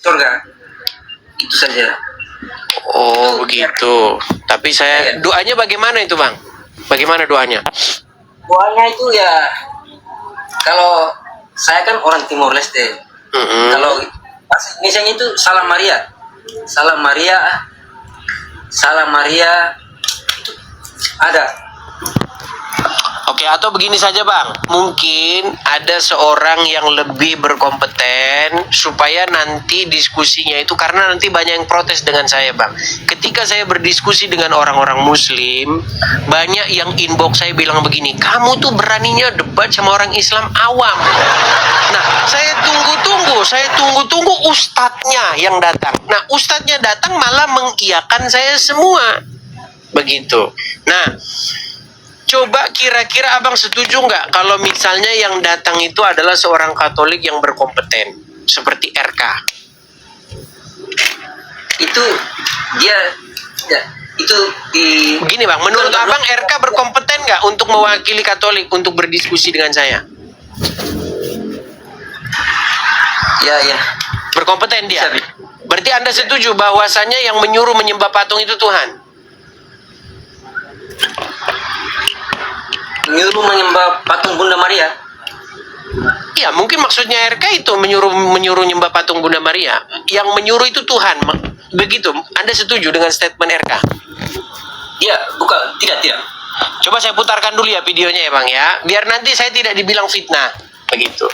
surga. Itu saja. Oh begitu. Tapi saya doanya bagaimana itu bang? Bagaimana doanya? Doanya itu ya, kalau saya kan orang Timor Leste. Kalau bahasa Indonesia itu Salam Maria, Salam Maria, Salam Maria ada. Oke, atau begini saja bang, mungkin ada seorang yang lebih berkompeten supaya nanti diskusinya itu, karena nanti banyak yang protes dengan saya bang. Ketika saya berdiskusi dengan orang-orang muslim, banyak yang inbox saya bilang begini, kamu tuh beraninya debat sama orang Islam awam. Nah, saya tunggu-tunggu ustadznya yang datang. Nah, ustadznya datang malah mengiyakan saya semua. Begitu. Nah, coba kira-kira abang setuju nggak kalau misalnya yang datang itu adalah seorang Katolik yang berkompeten seperti RK? Itu dia ya, itu di. Begini bang, menurut abang RK berkompeten nggak untuk mewakili Katolik untuk berdiskusi dengan saya? Ya. Berkompeten dia. Berarti Anda setuju bahwasanya yang menyuruh menyembah patung itu Tuhan? Menyuruh menyembah patung Bunda Maria. Ya, mungkin maksudnya RK itu menyuruh nyembah patung Bunda Maria. Yang menyuruh itu Tuhan. Begitu. Anda setuju dengan statement RK? Ya, bukan, tidak. Coba saya putarkan dulu ya videonya ya bang ya, biar nanti saya tidak dibilang fitnah. Begitu.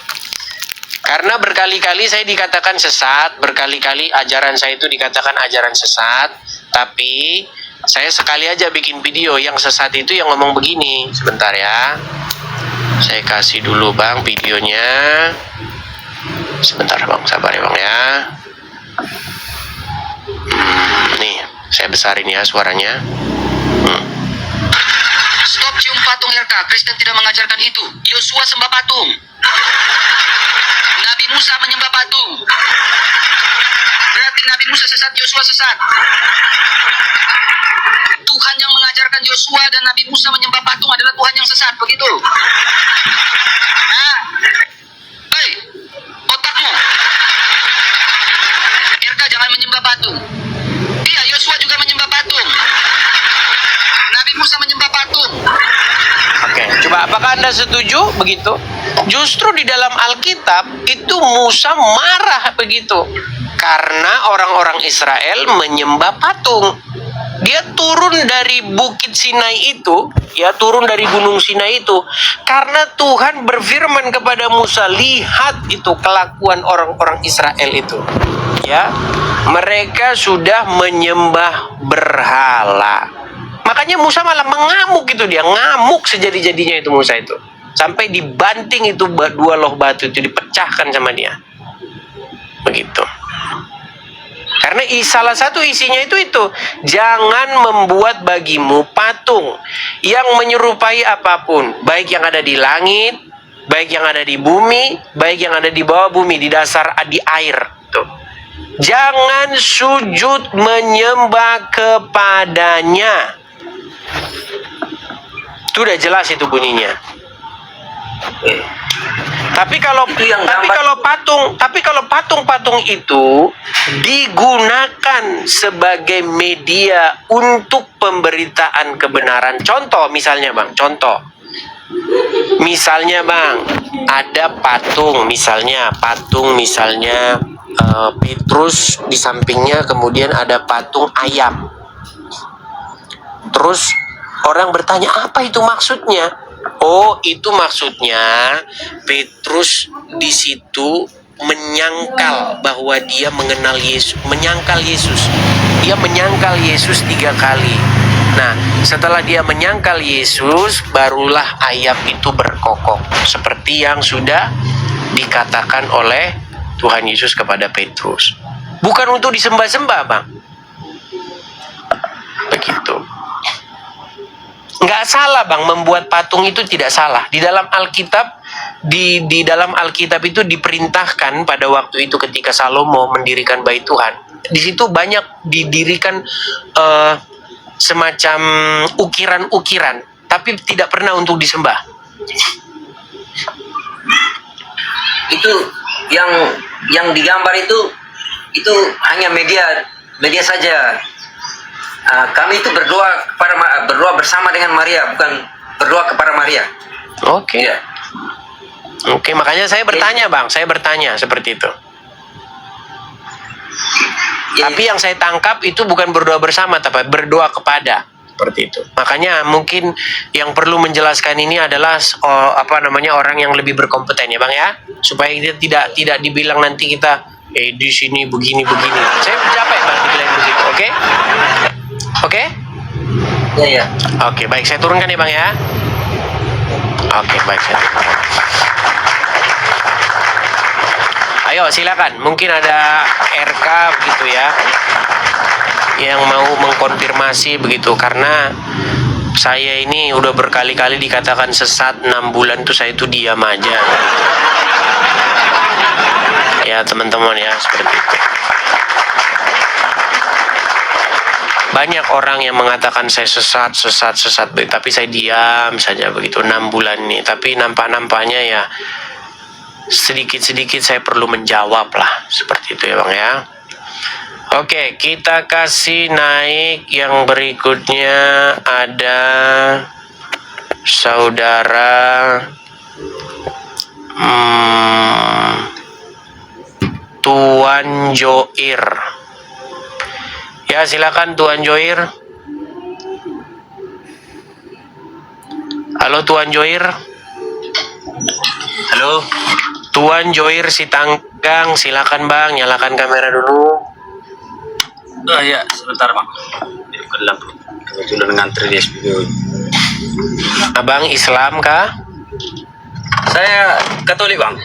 Karena berkali-kali saya dikatakan sesat, berkali-kali ajaran saya itu dikatakan ajaran sesat, tapi saya sekali aja bikin video yang sesat itu yang ngomong begini. Sebentar ya, saya kasih dulu bang videonya. Sebentar bang, sabar ya bang ya. Nih, saya besarin ya suaranya. Stop cium patung RK, Kristen tidak mengajarkan itu. Yosua sembah patung. Nabi Musa menyembah patung. Berarti Nabi Musa sesat, Yosua sesat. Tuhan yang mengajarkan Yosua dan Nabi Musa menyembah patung adalah Tuhan yang sesat, begitu? Nah, hei, otakmu. RK jangan menyembah patung. Iya, Yosua juga menyembah patung. Nabi Musa menyembah patung. Oke, coba apakah Anda setuju begitu? Justru di dalam Alkitab itu Musa marah begitu. Karena orang-orang Israel menyembah patung. Dia turun dari bukit Sinai itu, ya turun dari gunung Sinai itu, karena Tuhan berfirman kepada Musa, lihat itu kelakuan orang-orang Israel itu, ya, mereka sudah menyembah berhala. Makanya Musa malah mengamuk gitu, dia ngamuk sejadi-jadinya itu Musa itu, sampai dibanting itu dua loh batu itu dipecahkan sama dia, begitu. Karena salah satu isinya itu jangan membuat bagimu patung yang menyerupai apapun, baik yang ada di langit, baik yang ada di bumi, baik yang ada di bawah bumi, di dasar, di air. Tuh. Jangan sujud menyembah kepadanya. Itu udah jelas itu bunyinya. Tapi kalau patung itu digunakan sebagai media untuk pemberitaan kebenaran. Contoh misalnya bang, ada patung misalnya Petrus di sampingnya, kemudian ada patung ayam. Terus orang bertanya, apa itu maksudnya? Oh, itu maksudnya Petrus di situ menyangkal bahwa dia mengenal Yesus, menyangkal Yesus. Dia menyangkal Yesus 3 kali. Nah, setelah dia menyangkal Yesus, barulah ayam itu berkokok, seperti yang sudah dikatakan oleh Tuhan Yesus kepada Petrus. Bukan untuk disembah-sembah, bang. Begitu. Nggak salah bang, membuat patung itu tidak salah. Di dalam Alkitab, di dalam Alkitab itu diperintahkan pada waktu itu ketika Salomo mendirikan bait Tuhan. Di situ banyak didirikan semacam ukiran-ukiran, tapi tidak pernah untuk disembah. Itu yang digambar itu itu hanya media saja. Kami itu berdoa bersama dengan Maria, bukan berdoa kepada Maria. Oke. Ya. Oke, makanya saya bertanya, Bang. Saya bertanya seperti itu. Ya, Tapi yang saya tangkap itu bukan berdoa bersama, tapi berdoa kepada. Seperti itu. Makanya mungkin yang perlu menjelaskan ini adalah orang yang lebih berkompeten ya, Bang ya, supaya kita tidak dibilang nanti kita di sini begini. Saya capek Bang dibilang begitu, oke? Oke? ya. Oke, baik, saya turunkan ya, Bang ya. Oke, baik, saya turunkan. Ayo silakan, mungkin ada RK begitu ya, yang mau mengkonfirmasi begitu, karena saya ini udah berkali-kali dikatakan sesat 6 bulan tuh saya tuh diam aja. Ya teman-teman ya, seperti itu. Banyak orang yang mengatakan saya sesat, tapi saya diam saja begitu 6 bulan nih. Tapi nampak-nampaknya ya sedikit-sedikit saya perlu menjawab lah, seperti itu ya Bang ya. Oke, kita kasih naik yang berikutnya. Ada saudara Tuan Joir. Ya silakan Tuan Joir. Halo Tuan Joir. Halo. Tuan Joir Sitanggang, silakan Bang, nyalakan kamera dulu. Ya, sebentar Bang. Kebetulan ngantri di SPBU. Abang Islam kah? Saya Katolik Bang.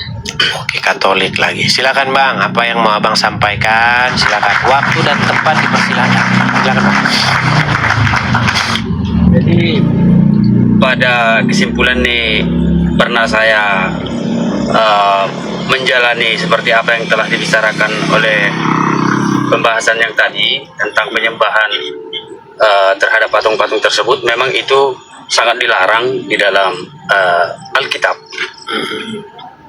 Oke, Katolik lagi. Silakan Bang, apa yang mau Abang sampaikan? Silakan. Waktu dan tempat dipersilakan. Silakan Bang. Jadi pada kesimpulan nih, pernah saya menjalani seperti apa yang telah dibicarakan oleh pembahasan yang tadi tentang penyembahan terhadap patung-patung tersebut. Memang itu sangat dilarang di dalam Alkitab.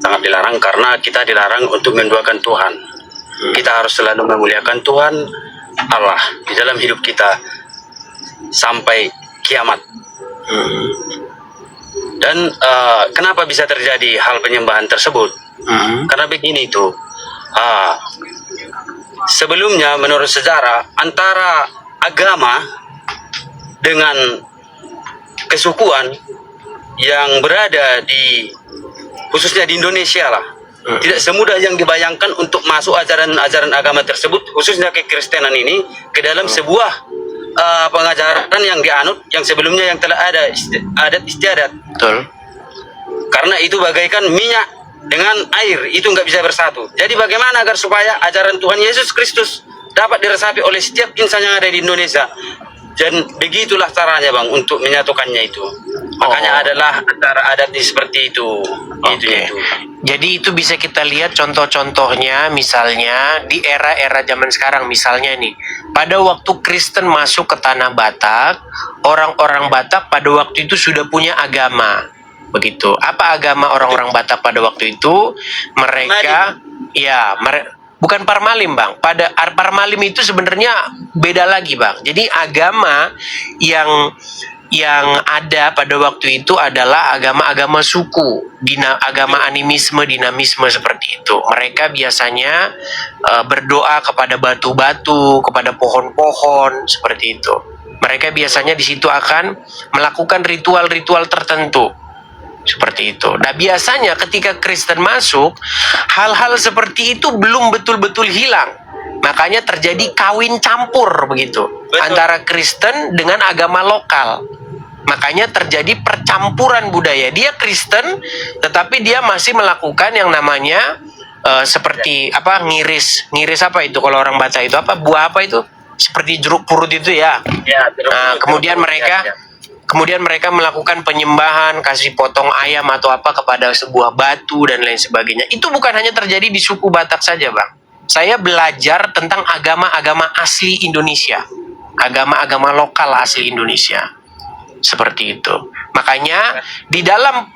Sangat dilarang karena kita dilarang untuk menduakan Tuhan. Kita harus selalu memuliakan Tuhan Allah di dalam hidup kita sampai kiamat. Dan kenapa bisa terjadi hal penyembahan tersebut? Karena begini itu, sebelumnya menurut sejarah antara agama dengan kesukuan yang berada di khususnya di Indonesia lah, tidak semudah yang dibayangkan untuk masuk ajaran-ajaran agama tersebut, khususnya kekristenan ini, ke dalam sebuah pengajaran yang dianut yang sebelumnya yang telah ada adat istiadat. Betul. Karena itu bagaikan minyak dengan air, itu nggak bisa bersatu. Jadi bagaimana agar supaya ajaran Tuhan Yesus Kristus dapat diresapi oleh setiap insan yang ada di Indonesia? Dan begitulah caranya Bang untuk menyatukannya itu. Makanya adalah antara adat seperti itu. Oke. Jadi itu bisa kita lihat contoh-contohnya, misalnya di era-era zaman sekarang, misalnya nih, pada waktu Kristen masuk ke tanah Batak, orang-orang Batak pada waktu itu sudah punya agama. Begitu. Apa agama orang-orang Batak pada waktu itu? Mereka bukan Parmalim, Bang. Pada Parmalim itu sebenarnya beda lagi, Bang. Jadi agama yang ada pada waktu itu adalah agama-agama suku, agama animisme, dinamisme seperti itu. Mereka biasanya berdoa kepada batu-batu, kepada pohon-pohon seperti itu. Mereka biasanya di situ akan melakukan ritual-ritual tertentu. Seperti itu. Nah biasanya ketika Kristen masuk, hal-hal seperti itu belum betul-betul hilang. Makanya terjadi kawin campur begitu. Betul. Antara Kristen dengan agama lokal. Makanya terjadi percampuran budaya. Dia Kristen, tetapi dia masih melakukan yang namanya seperti apa, ngiris apa itu kalau orang Batak itu apa, buah apa itu? Seperti jeruk purut itu ya. Nah kemudian mereka melakukan penyembahan, kasih potong ayam atau apa kepada sebuah batu dan lain sebagainya. Itu bukan hanya terjadi di suku Batak saja, Bang. Saya belajar tentang agama-agama asli Indonesia. Agama-agama lokal asli Indonesia. Seperti itu. Makanya di dalam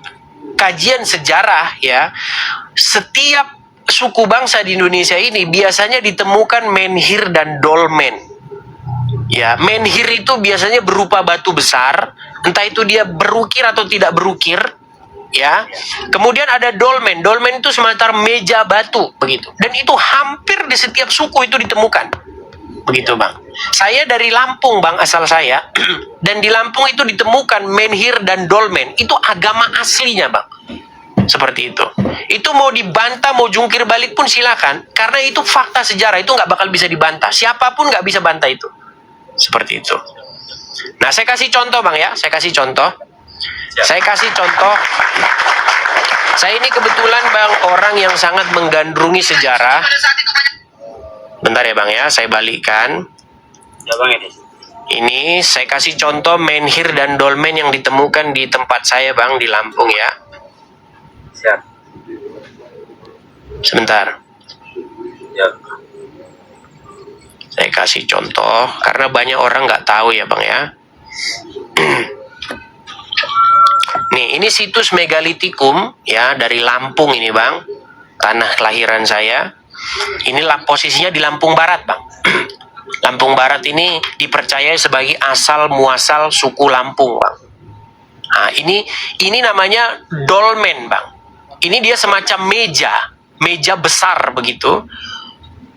kajian sejarah ya, setiap suku bangsa di Indonesia ini biasanya ditemukan menhir dan dolmen. Ya, menhir itu biasanya berupa batu besar, entah itu dia berukir atau tidak berukir. Ya, kemudian ada dolmen. Dolmen itu semacam meja batu, begitu. Dan itu hampir di setiap suku itu ditemukan, begitu bang. Saya dari Lampung bang, asal saya. Dan di Lampung itu ditemukan menhir dan dolmen. Itu agama aslinya bang. Seperti itu. Itu mau dibantah, mau jungkir balik pun silakan. Karena itu fakta sejarah, itu nggak bakal bisa dibantah. Siapapun nggak bisa bantah itu. Seperti itu. Nah, saya kasih contoh bang ya. Saya kasih contoh. Saya kasih contoh. Saya ini kebetulan bang orang yang sangat menggandrungi sejarah. Pada saat itu banyak Bentar ya bang ya, saya balikkan. Ya bang Edis. Ini saya kasih contoh menhir dan dolmen yang ditemukan di tempat saya bang, di Lampung ya. Siap. Sebentar. Ya. Saya kasih contoh karena banyak orang nggak tahu ya bang ya. Nih, ini situs megalitikum ya dari Lampung ini bang, tanah kelahiran saya. Inilah posisinya di Lampung Barat bang. Lampung Barat ini dipercaya sebagai asal muasal suku Lampung bang. Nah, ini namanya dolmen bang. Ini dia semacam meja besar begitu.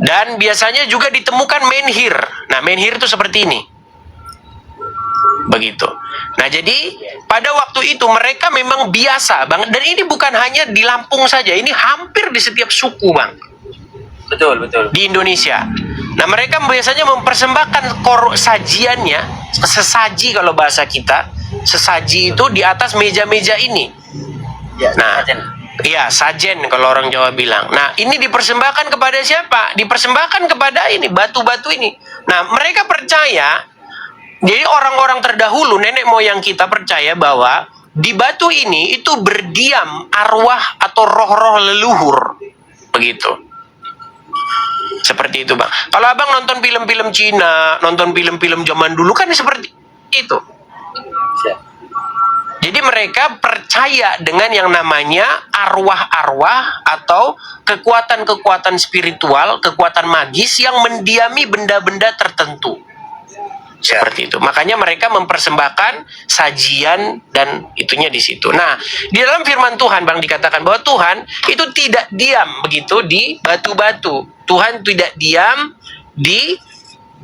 Dan biasanya juga ditemukan menhir. Nah, menhir itu seperti ini. Begitu. Nah, jadi pada waktu itu mereka memang biasa, Bang. Dan ini bukan hanya di Lampung saja, ini hampir di setiap suku, Bang. Betul. Di Indonesia. Nah, mereka biasanya mempersembahkan sajiannya, sesaji kalau bahasa kita. Sesaji itu di atas meja-meja ini. Ya, Nah, iya, sajen kalau orang Jawa bilang. Nah, ini dipersembahkan kepada siapa? Dipersembahkan kepada ini, batu-batu ini. Nah, mereka percaya, jadi orang-orang terdahulu, nenek moyang kita percaya bahwa di batu ini itu berdiam arwah atau roh-roh leluhur. Begitu. Seperti itu, Bang. Kalau Abang nonton film-film Cina, nonton film-film zaman dulu kan seperti itu. siap. Jadi mereka percaya dengan yang namanya arwah-arwah atau kekuatan-kekuatan spiritual, kekuatan magis yang mendiami benda-benda tertentu. Seperti itu. Makanya mereka mempersembahkan sajian dan itunya di situ. Nah, di dalam firman Tuhan Bang dikatakan bahwa Tuhan itu tidak diam begitu di batu-batu. Tuhan tidak diam di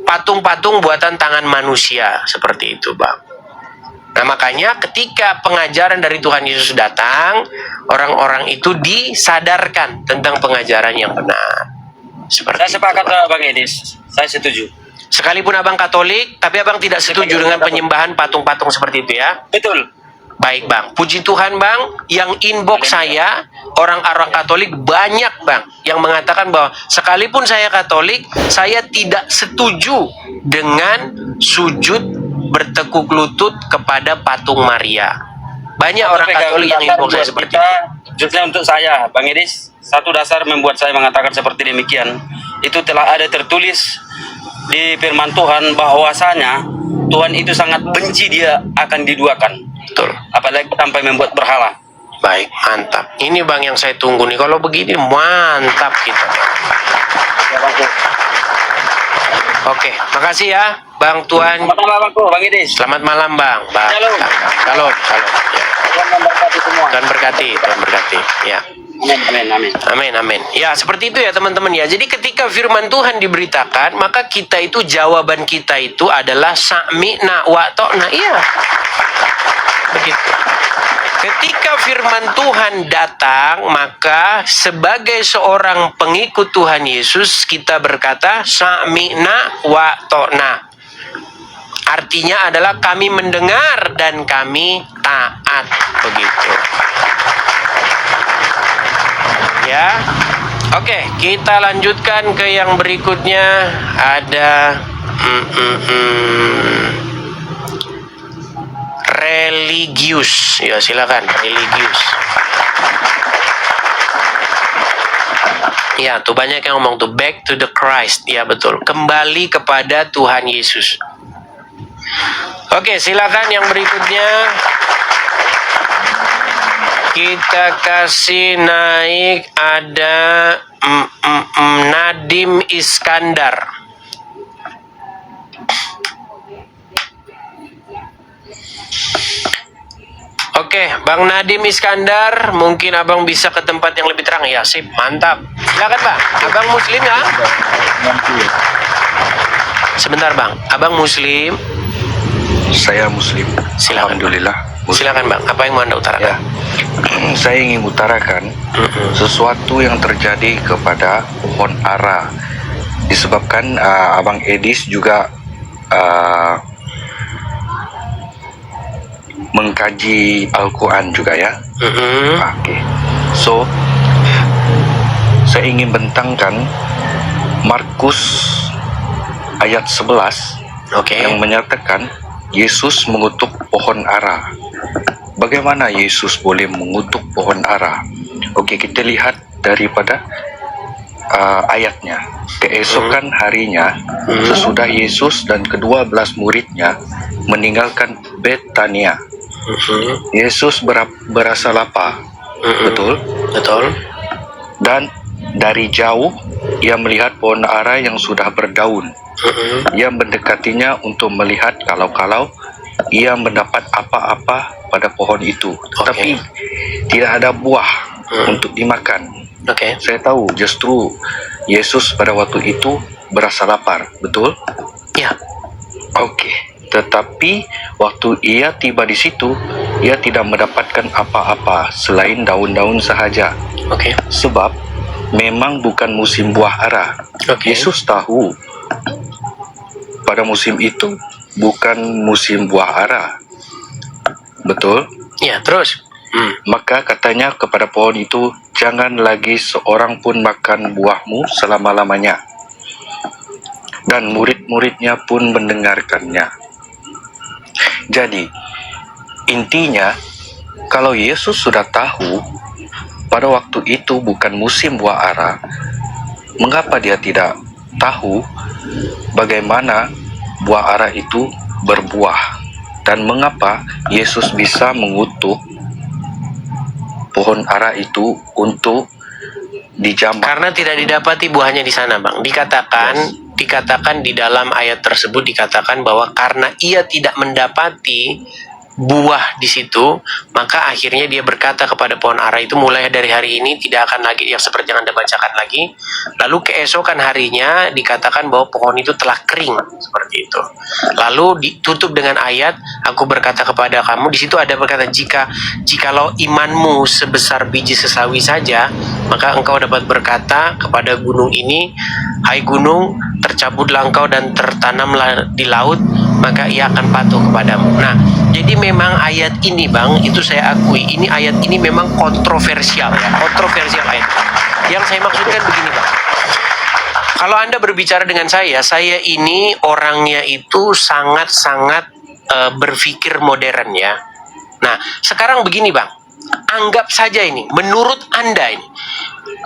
patung-patung buatan tangan manusia. Seperti itu, Bang. Nah, makanya ketika pengajaran dari Tuhan Yesus datang, orang-orang itu disadarkan tentang pengajaran yang benar. Seperti Saya sepakat itu, Bang. Bang Edis. Saya setuju. Sekalipun Abang Katolik, tapi Abang tidak setuju dengan penyembahan patung-patung seperti itu ya. Betul. Baik Bang, puji Tuhan Bang, yang inbox saya, orang-orang Katolik banyak Bang, yang mengatakan bahwa sekalipun saya Katolik, saya tidak setuju dengan sujud bertekuk lutut kepada patung Maria. Banyak orang Katolik yang inbox saya seperti itu. Khususnya untuk saya, Bang Edis, satu dasar membuat saya mengatakan seperti demikian. Itu telah ada tertulis di firman Tuhan bahwasanya Tuhan itu sangat benci dia akan diduakan. Betul. Apalagi sampai membuat berhala. Baik, mantap. Ini Bang yang saya tunggu nih. Kalau begini mantap kita. Oke, makasih ya Bang Tuhan. Selamat malam Bang Edis. Selamat malam Bang. Bang. Shalom. Shalom. Ya. Tuhan memberkati semua. Tuhan berkati. Ya. Amin. Ya, seperti itu ya teman-teman ya. Jadi ketika firman Tuhan diberitakan, maka kita itu jawaban kita itu adalah sami'na wa ta'na. Iya. Begitu. Ketika firman Tuhan datang, maka sebagai seorang pengikut Tuhan Yesus kita berkata sami'na wa ta'na. Artinya adalah kami mendengar dan kami taat. Begitu. Ya, oke, kita lanjutkan ke yang berikutnya. Ada religius. Ya, silakan religius. Ya, tuh banyak yang ngomong tuh back to the Christ. Ya, betul. Kembali kepada Tuhan Yesus. Oke, silakan yang berikutnya. Kita kasih naik ada Nadim Iskandar. Oke, Bang Nadim Iskandar, mungkin abang bisa ke tempat yang lebih terang. Ya, sip, mantap. Silakan Bang, abang Muslim ya? Sebentar Bang, abang Muslim? Saya Muslim. Silakan. Alhamdulillah. Muslim. Silakan Bang, apa yang mau Anda utarakan? Ya, saya ingin utarakan sesuatu yang terjadi kepada pohon ara. Disebabkan Abang Edis juga mengkaji Al-Quran juga ya. Oke. So, saya ingin bentangkan Markus ayat 11 Oke. yang menyatakan Yesus mengutuk pohon ara. Bagaimana Yesus boleh mengutuk pohon ara? Oke, kita lihat daripada ayatnya. Keesokan harinya, sesudah Yesus dan ke-12 muridnya meninggalkan Betania, Yesus berasa lapar. Betul? Betul. Dan dari jauh, ia melihat pohon ara yang sudah berdaun. Ia mendekatinya untuk melihat kalau ia mendapat apa-apa pada pohon itu. Tetapi tidak ada buah untuk dimakan. Oke. Saya tahu justru Yesus pada waktu itu berasa lapar. Betul? Ya. Oke. Tetapi waktu ia tiba di situ, ia tidak mendapatkan apa-apa selain daun-daun sahaja. Oke. Sebab memang bukan musim buah ara. Oke. Yesus tahu pada musim itu bukan musim buah ara. Betul? Ya, terus. Maka katanya kepada pohon itu, jangan lagi seorang pun makan buahmu selama-lamanya. Dan murid-muridnya pun mendengarkannya. Jadi, intinya, kalau Yesus sudah tahu pada waktu itu bukan musim buah ara, mengapa dia tidak tahu bagaimana buah ara itu berbuah? Dan mengapa Yesus bisa mengutuk pohon ara itu untuk dijambak? Karena tidak didapati buahnya di sana, Bang. Dikatakan di dalam ayat tersebut dikatakan bahwa karena ia tidak mendapati buah di situ, maka akhirnya dia berkata kepada pohon ara itu, mulai dari hari ini tidak akan lagi, yang seperti yang Anda bacakan lagi. Lalu keesokan harinya dikatakan bahwa pohon itu telah kering, seperti itu. Lalu ditutup dengan ayat, aku berkata kepada kamu, di situ ada berkata, jikalau imanmu sebesar biji sesawi saja, maka engkau dapat berkata kepada gunung ini, hai gunung, tercabutlah engkau dan tertanamlah di laut, maka ia akan patuh kepadamu. Nah, jadi memang ayat ini, Bang, itu saya akui, ini ayat ini memang kontroversial ya, kontroversial ayat. Yang saya maksudkan begini, Bang. Kalau Anda berbicara dengan saya ini orangnya itu sangat-sangat berpikir modern ya. Nah, sekarang begini, Bang. Anggap saja ini, menurut Anda ini.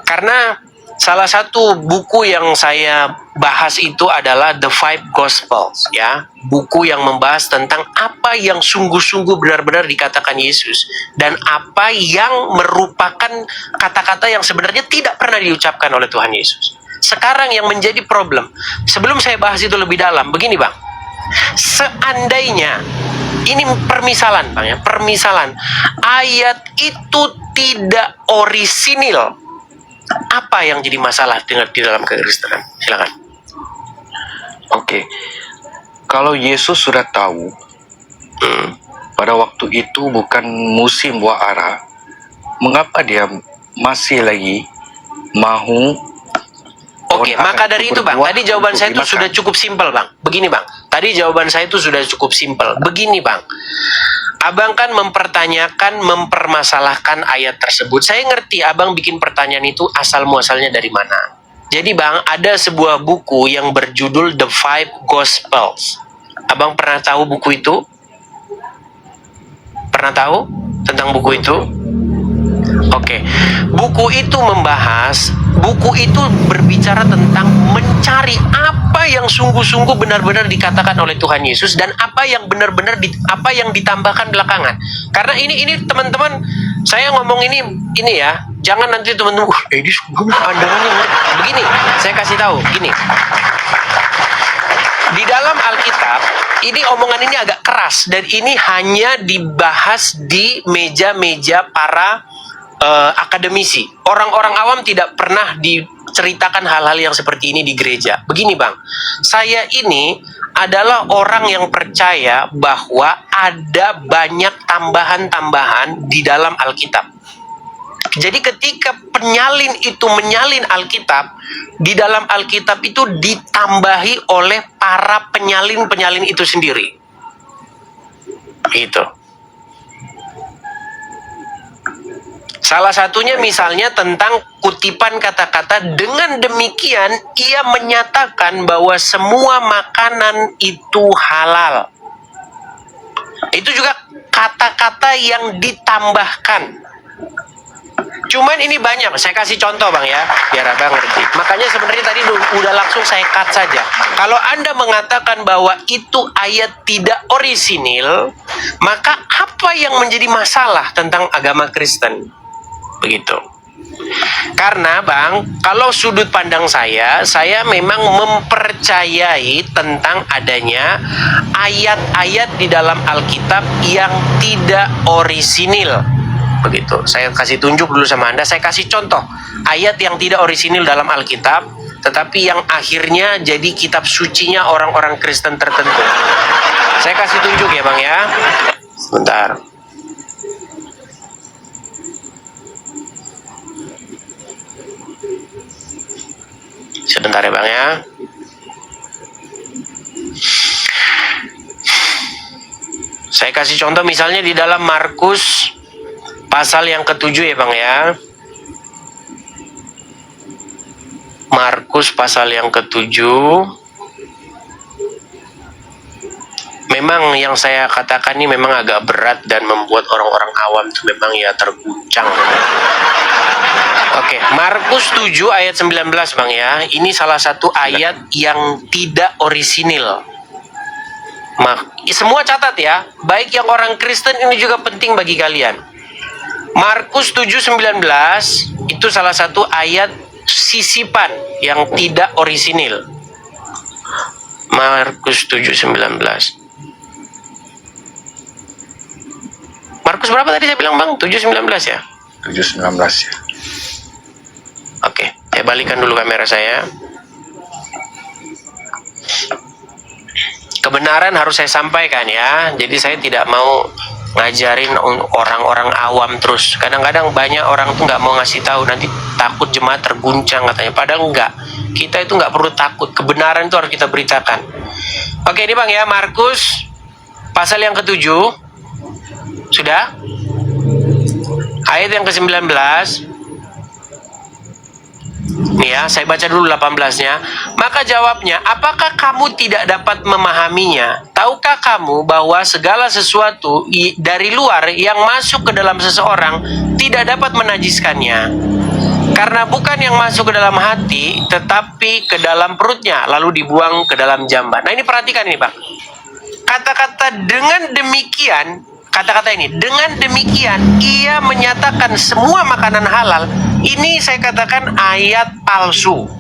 Karena salah satu buku yang saya bahas itu adalah The Five Gospels ya, buku yang membahas tentang apa yang sungguh-sungguh benar-benar dikatakan Yesus dan apa yang merupakan kata-kata yang sebenarnya tidak pernah diucapkan oleh Tuhan Yesus. Sekarang yang menjadi problem, sebelum saya bahas itu lebih dalam, begini Bang, seandainya ini permisalan Bang ya, permisalan ayat itu tidak orisinil, apa yang jadi masalah di dalam kekristenan? Silakan. Oke. Kalau Yesus sudah tahu pada waktu itu bukan musim buah ara, mengapa dia masih lagi mahu? Oke, maka dari itu Bang, tadi jawaban saya itu sudah cukup simpel Bang. Begini Bang, tadi jawaban saya itu sudah cukup simpel. Begini Bang, Abang kan mempermasalahkan ayat tersebut. Saya ngerti Abang bikin pertanyaan itu asal-muasalnya dari mana. Jadi Bang, ada sebuah buku yang berjudul The Five Gospels. Abang pernah tahu buku itu? Pernah tahu tentang buku itu? Oke, buku itu berbicara tentang mencari apa yang sungguh-sungguh benar-benar dikatakan oleh Tuhan Yesus dan apa yang benar-benar apa yang ditambahkan belakangan. Karena ini teman-teman, saya ngomong ini ya, jangan nanti teman-teman, ini pandangannya begini. Saya kasih tahu, gini. Di dalam Alkitab, ini omongan ini agak keras dan ini hanya dibahas di meja-meja para akademisi. Orang-orang awam tidak pernah diceritakan hal-hal yang seperti ini di gereja. Begini Bang, saya ini adalah orang yang percaya bahwa ada banyak tambahan-tambahan di dalam Alkitab. Jadi ketika penyalin itu menyalin Alkitab, di dalam Alkitab itu ditambahi oleh para penyalin-penyalin itu sendiri. Itu. Salah satunya misalnya tentang kutipan kata-kata, dengan demikian ia menyatakan bahwa semua makanan itu halal. Itu juga kata-kata yang ditambahkan. Cuman ini banyak, saya kasih contoh Bang ya, biar Abang ngerti. Makanya sebenarnya tadi udah langsung saya cut saja. Kalau Anda mengatakan bahwa itu ayat tidak orisinil, maka apa yang menjadi masalah tentang agama Kristen? Begitu. Karena Bang, kalau sudut pandang saya memang mempercayai tentang adanya ayat-ayat di dalam Alkitab yang tidak orisinil. Begitu. Saya kasih tunjuk dulu sama Anda, saya kasih contoh ayat yang tidak orisinil dalam Alkitab, tetapi yang akhirnya jadi kitab sucinya orang-orang Kristen tertentu. Saya kasih tunjuk ya Bang ya. Sebentar. Sebentar ya Bang ya. Saya kasih contoh misalnya di dalam Markus pasal yang ke-7 ya Bang ya. Markus pasal yang ke-7. Memang yang saya katakan ini memang agak berat dan membuat orang-orang awam itu memang ya terguncang. Oke, Markus 7 ayat 19 Bang ya. Ini salah satu ayat yang tidak orisinil. Semua catat ya, baik yang orang Kristen, ini juga penting bagi kalian. Markus 7:19 itu salah satu ayat sisipan yang tidak orisinil. Markus 7:19. Markus berapa tadi saya bilang Bang? 7:19 ya? 7:19 ya. Oke, saya balikan dulu kamera saya. Kebenaran harus saya sampaikan ya. Jadi saya tidak mau ngajarin orang-orang awam terus. Kadang-kadang banyak orang tuh nggak mau ngasih tahu, nanti takut jemaat terguncang katanya. Padahal enggak. Kita itu nggak perlu takut. Kebenaran itu harus kita beritakan. Oke, ini Bang ya, Markus pasal yang ke-7. Sudah? Ayat yang ke-19. Nih ya, saya baca dulu 18-nya. Maka jawabnya, apakah kamu tidak dapat memahaminya? Tahukah kamu bahwa segala sesuatu dari luar yang masuk ke dalam seseorang tidak dapat menajiskannya? Karena bukan yang masuk ke dalam hati, tetapi ke dalam perutnya, lalu dibuang ke dalam jamban. Nah ini perhatikan ini Bang. Kata-kata dengan demikian, kata-kata ini, dengan demikian ia menyatakan semua makanan halal. Ini saya katakan ayat palsu.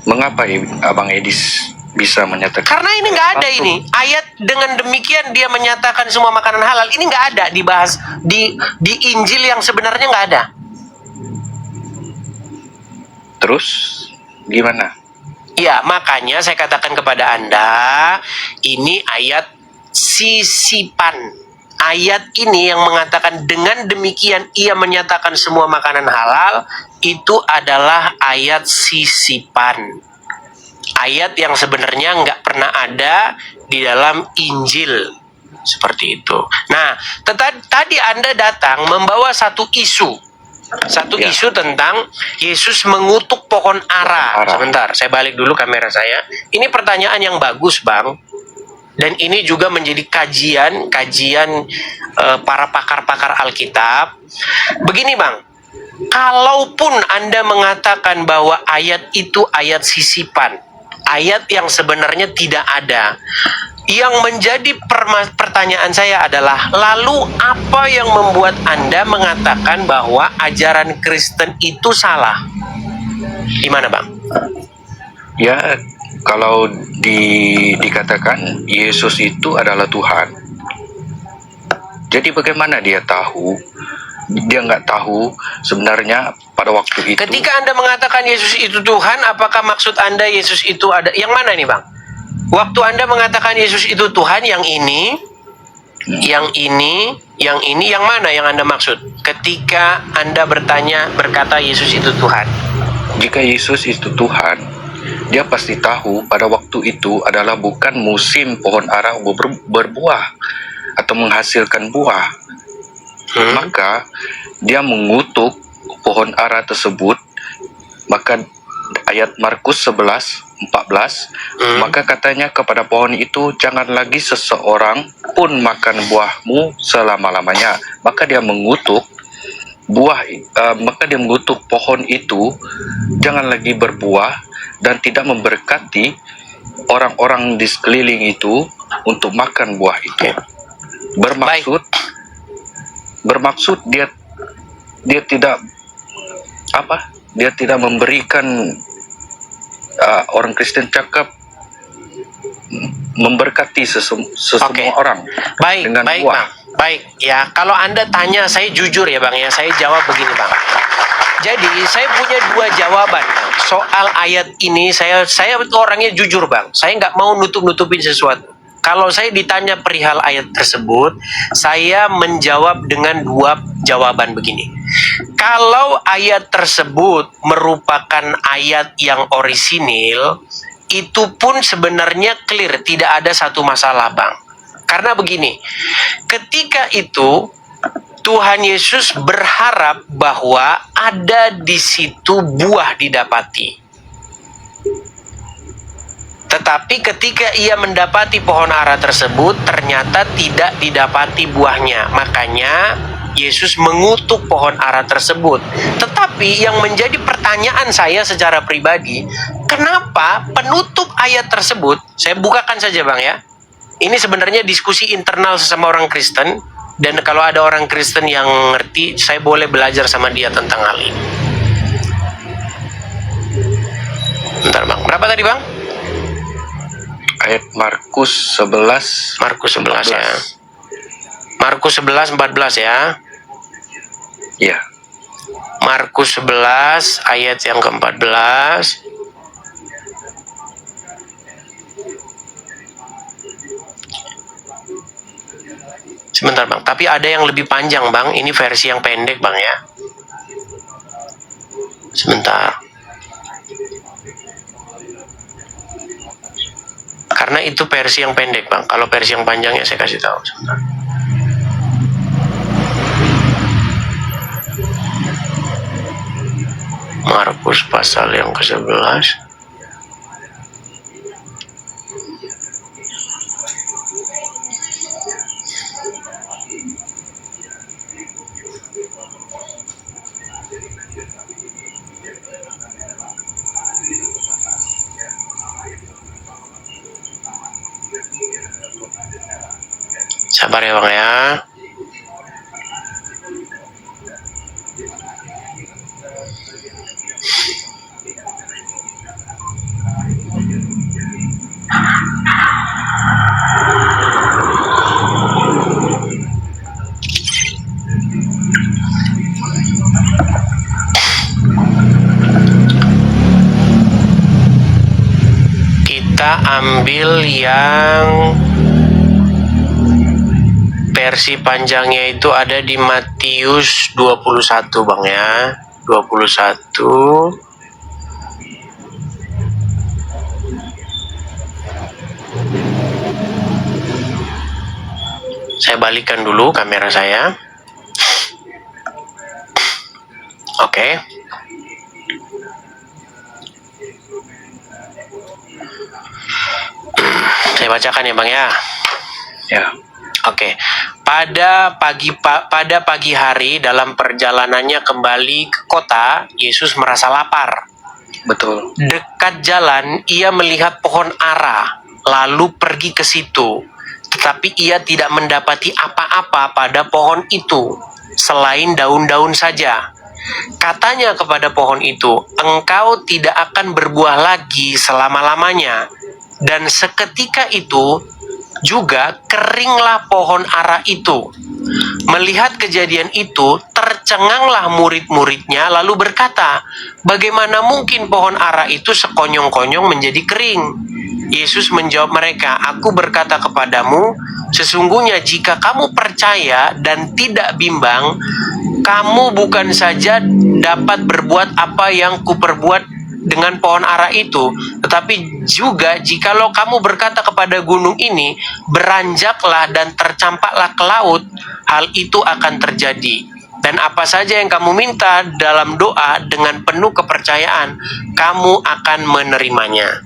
Mengapa Abang Edis bisa menyatakan? Karena ini nggak ada palsu? ini. Ayat dengan demikian dia menyatakan semua makanan halal. Ini nggak ada dibahas di Injil yang sebenarnya nggak ada. Terus gimana? Ya, makanya saya katakan kepada Anda, ini ayat sisipan. Ayat ini yang mengatakan dengan demikian ia menyatakan semua makanan halal, itu adalah ayat sisipan. Ayat yang sebenarnya nggak pernah ada di dalam Injil. Seperti itu. Nah, tadi Anda datang membawa satu isu. Isu tentang Yesus mengutuk pohon ara. Sebentar, saya balik dulu kamera saya. Ini pertanyaan yang bagus, Bang. Dan ini juga menjadi kajian para pakar-pakar Alkitab. Begini Bang, kalaupun Anda mengatakan bahwa ayat itu ayat sisipan, ayat yang sebenarnya tidak ada, yang menjadi pertanyaan saya adalah, lalu apa yang membuat Anda mengatakan bahwa ajaran Kristen itu salah? Gimana Bang? Ya, kalau dikatakan Yesus itu adalah Tuhan, jadi bagaimana dia tahu? Dia nggak tahu sebenarnya pada waktu itu. Ketika Anda mengatakan Yesus itu Tuhan, apakah maksud Anda Yesus itu ada? Yang mana ini Bang? Waktu Anda mengatakan Yesus itu Tuhan, yang ini, yang mana yang Anda maksud? Ketika Anda berkata Yesus itu Tuhan. Jika Yesus itu Tuhan, dia pasti tahu pada waktu itu adalah bukan musim pohon ara berbuah atau menghasilkan buah. Maka dia mengutuk pohon ara tersebut. Maka ayat Markus 11:14, maka katanya kepada pohon itu, jangan lagi seseorang pun makan buahmu selama-lamanya. Maka dia mengutuk pohon itu jangan lagi berbuah dan tidak memberkati orang-orang di sekeliling itu untuk makan buah itu. Bermaksud dia tidak memberikan orang Kristen cakap memberkati sesemua orang dengan buah. Bang. Baik, ya, kalau Anda tanya, saya jujur ya Bang ya, saya jawab begini Bang. Jadi saya punya dua jawaban soal ayat ini. Saya orangnya jujur Bang, saya nggak mau nutup-nutupin sesuatu. Kalau saya ditanya perihal ayat tersebut, saya menjawab dengan dua jawaban begini. Kalau ayat tersebut merupakan ayat yang orisinil, itu pun sebenarnya clear, tidak ada satu masalah Bang. Karena begini, ketika itu Tuhan Yesus berharap bahwa ada di situ buah didapati. Tetapi ketika ia mendapati pohon ara tersebut, ternyata tidak didapati buahnya. Makanya Yesus mengutuk pohon ara tersebut. Tetapi yang menjadi pertanyaan saya secara pribadi, kenapa penutup ayat tersebut, saya bukakan saja Bang ya. Ini sebenarnya diskusi internal sesama orang Kristen. Dan kalau ada orang Kristen yang ngerti, saya boleh belajar sama dia tentang hal ini. Bentar Bang, berapa tadi Bang? Ayat Markus 11. Markus 11 ya. Markus 11:14 ya. Ya. Markus 11 ayat yang ke-14. Sebentar Bang, tapi ada yang lebih panjang Bang. Ini versi yang pendek Bang ya. Sebentar. Karena itu versi yang pendek Bang. Kalau versi yang panjangnya saya kasih tahu. Sebentar. Markus pasal yang ke-11. Sabar ya Bang ya. Kita ambil yang versi panjangnya itu ada di Matius 21 Bang ya. 21. Saya balikkan dulu kamera saya. Oke. Saya bacakan ya Bang ya. Ya. Oke. pada pagi hari dalam perjalanannya kembali ke kota, Yesus merasa lapar. Betul. Dekat jalan, ia melihat pohon ara, lalu pergi ke situ. Tetapi ia tidak mendapati apa-apa pada pohon itu, selain daun-daun saja. Katanya kepada pohon itu, "Engkau tidak akan berbuah lagi selama-lamanya." Dan seketika itu juga keringlah pohon ara itu. Melihat kejadian itu, tercenganglah murid-muridnya lalu berkata, "Bagaimana mungkin pohon ara itu sekonyong-konyong menjadi kering?" Yesus menjawab mereka, "Aku berkata kepadamu, sesungguhnya jika kamu percaya dan tidak bimbang, kamu bukan saja dapat berbuat apa yang kuperbuat dengan pohon ara itu, tetapi juga jikalau kamu berkata kepada gunung ini, beranjaklah dan tercampaklah ke laut, hal itu akan terjadi. Dan apa saja yang kamu minta dalam doa dengan penuh kepercayaan, kamu akan menerimanya."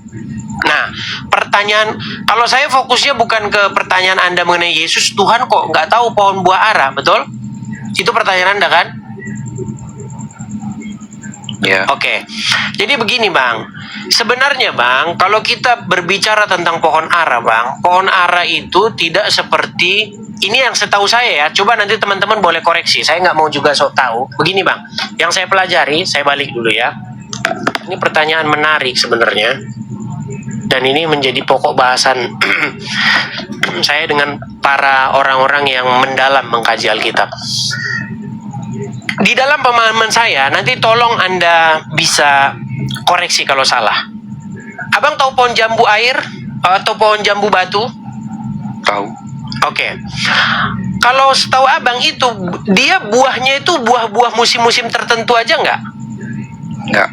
Nah, pertanyaan, kalau saya fokusnya bukan ke pertanyaan Anda mengenai Yesus, Tuhan kok nggak tahu pohon buah ara, betul? Itu pertanyaan Anda kan? Ya. Oke, jadi begini Bang, sebenarnya Bang, kalau kita berbicara tentang pohon ara Bang, pohon ara itu tidak seperti, ini yang setahu saya ya, coba nanti teman-teman boleh koreksi, saya nggak mau juga sok tahu. Begini Bang, yang saya pelajari, saya balik dulu ya. Ini pertanyaan menarik sebenarnya, dan ini menjadi pokok bahasan saya dengan para orang-orang yang mendalam mengkaji Alkitab. Di dalam pemahaman saya, nanti tolong Anda bisa koreksi kalau salah. Abang tahu pohon jambu air atau pohon jambu batu? Tahu. Oke. Kalau setahu Abang itu, dia buahnya itu buah-buah musim-musim tertentu aja nggak? Enggak.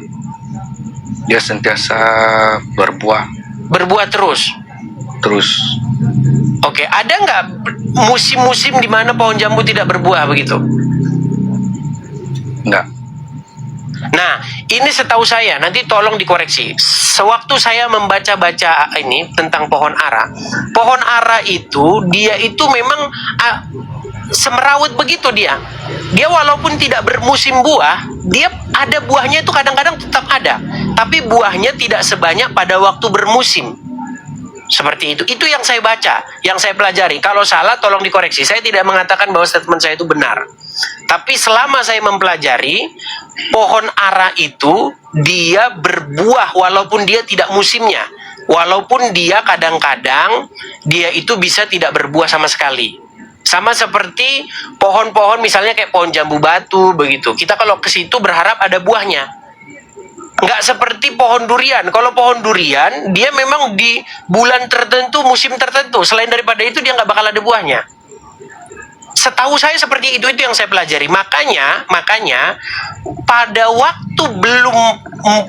Dia sentiasa berbuah Berbuah terus? terus. Oke, ada nggak musim-musim di mana pohon jambu tidak berbuah begitu? Enggak. Nah, ini setahu saya, nanti tolong dikoreksi. Sewaktu saya membaca-baca ini tentang pohon ara itu, dia itu memang semerawut begitu dia. Dia walaupun tidak bermusim buah, dia ada buahnya itu kadang-kadang tetap ada. Tapi buahnya tidak sebanyak pada waktu bermusim. Seperti itu. Itu yang saya baca, yang saya pelajari. Kalau salah, tolong dikoreksi. Saya tidak mengatakan bahwa statement saya itu benar. Tapi selama saya mempelajari, pohon ara itu, dia berbuah walaupun dia tidak musimnya. Walaupun dia kadang-kadang, dia itu bisa tidak berbuah sama sekali. Sama seperti pohon-pohon misalnya kayak pohon jambu batu, begitu. Kita kalau ke situ berharap ada buahnya. Nggak seperti pohon durian. Kalau pohon durian, dia memang di bulan tertentu, musim tertentu. Selain daripada itu, dia nggak bakal ada buahnya. Setahu saya seperti itu yang saya pelajari. Makanya pada waktu belum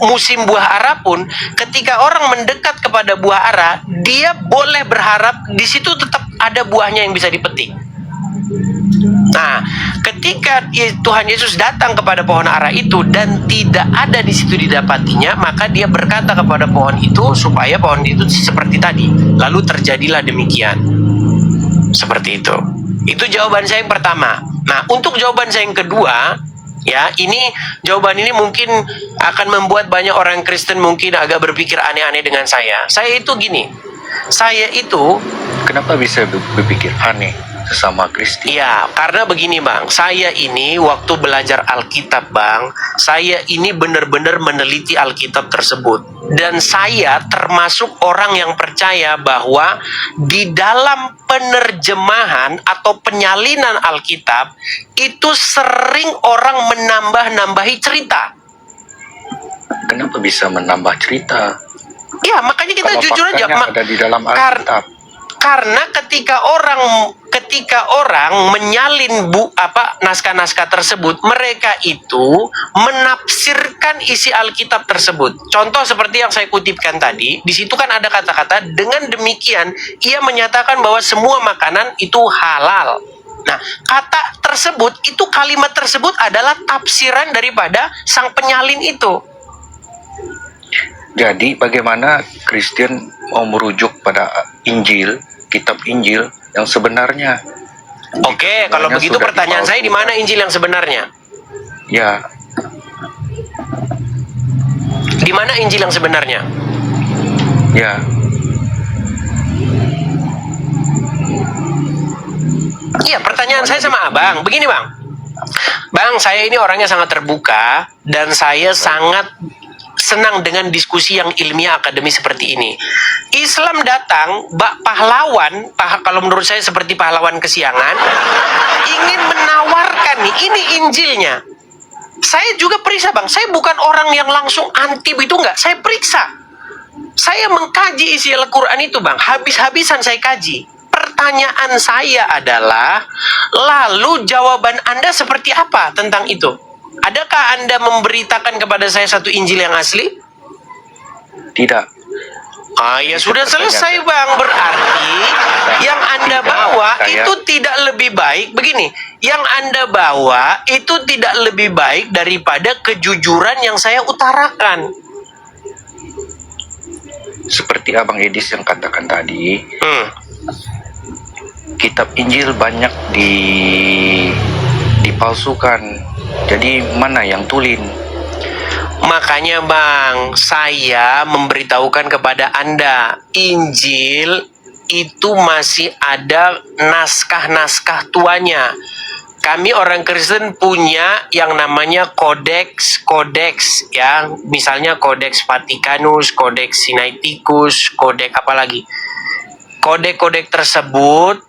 musim buah ara pun, ketika orang mendekat kepada buah ara, dia boleh berharap di situ tetap ada buahnya yang bisa dipetik. Nah, ketika Tuhan Yesus datang kepada pohon ara itu dan tidak ada di situ didapatinya, maka dia berkata kepada pohon itu supaya pohon itu seperti tadi. Lalu terjadilah demikian. Seperti itu. Itu jawaban saya yang pertama. Nah, untuk jawaban saya yang kedua, ya, jawaban ini mungkin akan membuat banyak orang Kristen mungkin agak berpikir aneh-aneh dengan saya. Saya itu gini. Saya itu, Kenapa bisa berpikir aneh sesama Kristen? iya, karena begini Bang, saya ini waktu belajar Alkitab Bang, saya ini benar-benar meneliti Alkitab tersebut. Dan saya termasuk orang yang percaya bahwa di dalam penerjemahan atau penyalinan Alkitab, itu sering orang menambah-nambahi cerita. Kenapa bisa menambah cerita? Ya, makanya kita Kalau jujur aja. faktanya ada di dalam Alkitab. Karena ketika orang menyalin naskah-naskah tersebut, mereka itu menafsirkan isi Alkitab tersebut. Contoh seperti yang saya kutipkan tadi, di situ kan ada kata-kata, dengan demikian ia menyatakan bahwa semua makanan itu halal. Nah, kata tersebut, itu kalimat tersebut adalah tafsiran daripada sang penyalin itu. Jadi bagaimana Kristen mau merujuk pada Injil, kitab Injil yang sebenarnya? Oke, kalau Banyak begitu sudah pertanyaan saya, di mana dipalsukan. Injil yang sebenarnya? Ya, Di mana Injil yang sebenarnya? ya. Iya, pertanyaan saya sama abang. Begini bang. Bang, saya ini orangnya sangat terbuka dan saya sangat senang dengan diskusi yang ilmiah akademis seperti ini. Islam datang, pahlawan, kalau menurut saya seperti pahlawan kesiangan, ingin menawarkan nih, ini Injilnya. Saya juga periksa bang, saya bukan orang yang langsung anti itu enggak, saya periksa. Saya mengkaji isi Al-Quran itu bang, habis-habisan saya kaji. Pertanyaan saya adalah, lalu jawaban Anda seperti apa tentang itu? Adakah Anda memberitakan kepada saya satu Injil yang asli? Tidak. Ya sudah selesai bang. Berarti yang Anda bawa itu tidak lebih baik. Begini, yang Anda bawa itu tidak lebih baik daripada kejujuran yang saya utarakan. Seperti Abang Edis yang katakan tadi, kitab Injil banyak dipalsukan. Jadi mana yang tulin? Makanya bang, saya memberitahukan kepada Anda, Injil itu masih ada naskah-naskah tuanya. Kami orang Kristen punya yang namanya kodeks ya, misalnya kodeks Vatikanus, kodeks Sinaiticus, kodeks apa lagi. Kodek-kodek tersebut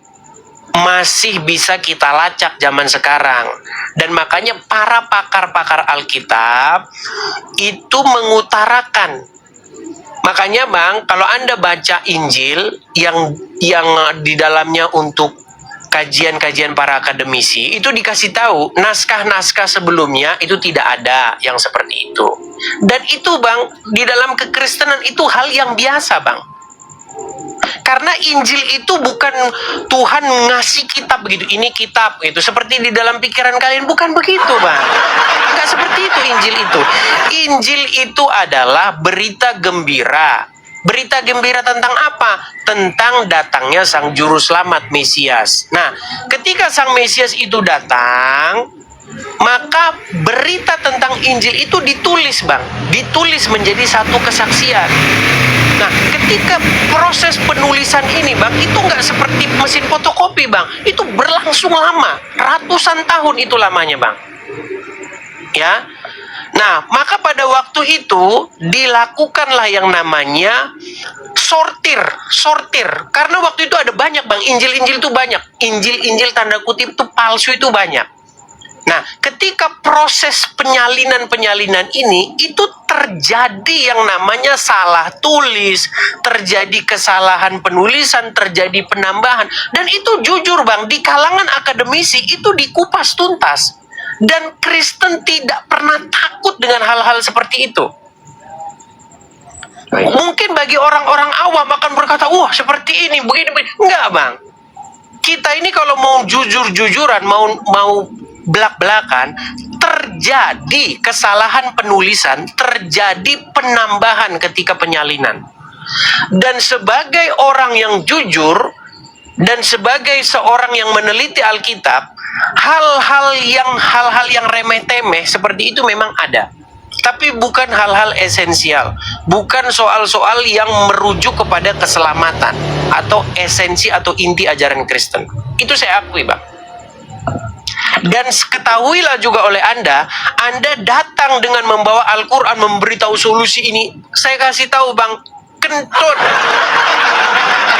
masih bisa kita lacak zaman sekarang. Dan makanya para pakar-pakar Alkitab itu mengutarakan. Makanya bang, kalau Anda baca Injil yang di dalamnya untuk kajian-kajian para akademisi, itu dikasih tahu naskah-naskah sebelumnya itu tidak ada yang seperti itu. Dan itu bang, di dalam kekristenan itu hal yang biasa bang. Karena Injil itu bukan Tuhan ngasih kitab begitu, ini kitab gitu, seperti di dalam pikiran kalian, bukan begitu bang. Nggak seperti itu Injil itu. Injil itu adalah berita gembira. Berita gembira tentang apa? Tentang datangnya Sang Juru Selamat Mesias. Nah, ketika Sang Mesias itu datang, maka berita tentang Injil itu ditulis bang. Ditulis menjadi satu kesaksian. Nah, ketika proses penulisan ini bang, itu nggak seperti mesin fotokopi bang. Itu berlangsung lama, ratusan tahun itu lamanya bang. Ya, nah maka pada waktu itu dilakukanlah yang namanya sortir. Karena waktu itu ada banyak bang, Injil-Injil itu banyak. Injil-Injil tanda kutip itu palsu itu banyak. Nah, ketika proses penyalinan ini, itu terjadi yang namanya salah tulis, terjadi kesalahan penulisan, terjadi penambahan. Dan itu jujur bang, di kalangan akademisi itu dikupas tuntas. Dan Kristen tidak pernah takut dengan hal-hal seperti itu. Mungkin bagi orang-orang awam akan berkata, wah seperti ini, begini. Enggak bang. Kita ini kalau mau jujur-jujuran, mau belak-belakan, terjadi kesalahan penulisan, terjadi penambahan ketika penyalinan. Dan sebagai orang yang jujur, dan sebagai seorang yang meneliti Alkitab, hal-hal yang remeh-temeh seperti itu memang ada. Tapi bukan hal-hal esensial, bukan soal-soal yang merujuk kepada keselamatan atau esensi atau inti ajaran Kristen. Itu saya akui bang. Dan ketahuilah juga oleh Anda datang dengan membawa Al-Quran, memberitahu solusi ini. Saya kasih tahu bang, kentut.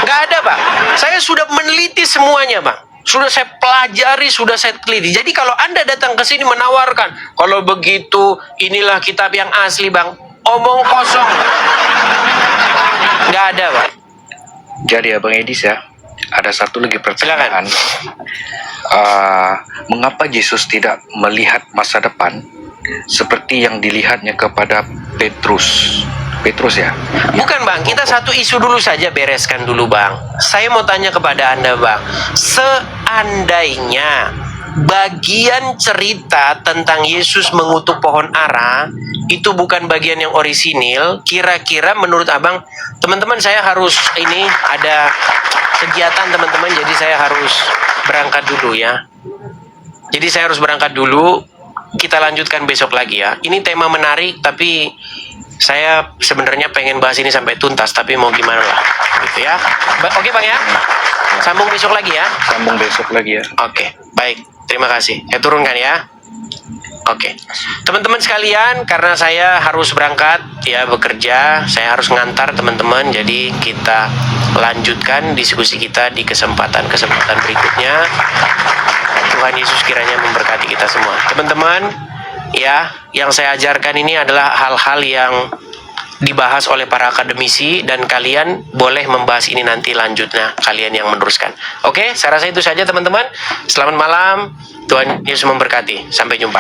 Nggak ada bang. Saya sudah meneliti semuanya bang. Sudah saya pelajari, sudah saya teliti. Jadi kalau Anda datang ke sini menawarkan, kalau begitu inilah kitab yang asli bang, omong kosong. Nggak ada bang. Jadi Abang Edis ya, ada satu lagi pertanyaan. Mengapa Yesus tidak melihat masa depan seperti yang dilihatnya kepada Petrus ya? Bukan bang, kita satu isu dulu saja, bereskan dulu bang. Saya mau tanya kepada Anda bang, seandainya bagian cerita tentang Yesus mengutuk pohon ara itu bukan bagian yang orisinil, kira-kira menurut abang, teman-teman saya harus ini ada kegiatan teman-teman, jadi saya harus berangkat dulu ya. Jadi saya harus berangkat dulu. Kita lanjutkan besok lagi ya. Ini tema menarik, tapi saya sebenarnya pengen bahas ini sampai tuntas, tapi mau gimana lah, gitu ya. Oke Bang ya. Sambung besok lagi ya. Sambung besok lagi ya. Oke, baik. Terima kasih. Saya turunkan ya. Oke. Teman-teman sekalian, karena saya harus berangkat ya bekerja, saya harus ngantar teman-teman. Jadi kita lanjutkan diskusi kita di kesempatan-kesempatan berikutnya. Tuhan Yesus kiranya memberkati kita semua. Teman-teman, ya, yang saya ajarkan ini adalah hal-hal yang dibahas oleh para akademisi dan kalian boleh membahas ini nanti lanjutnya, kalian yang meneruskan. Oke, saya rasa itu saja teman-teman. Selamat malam. Tuhan Yesus memberkati. Sampai jumpa.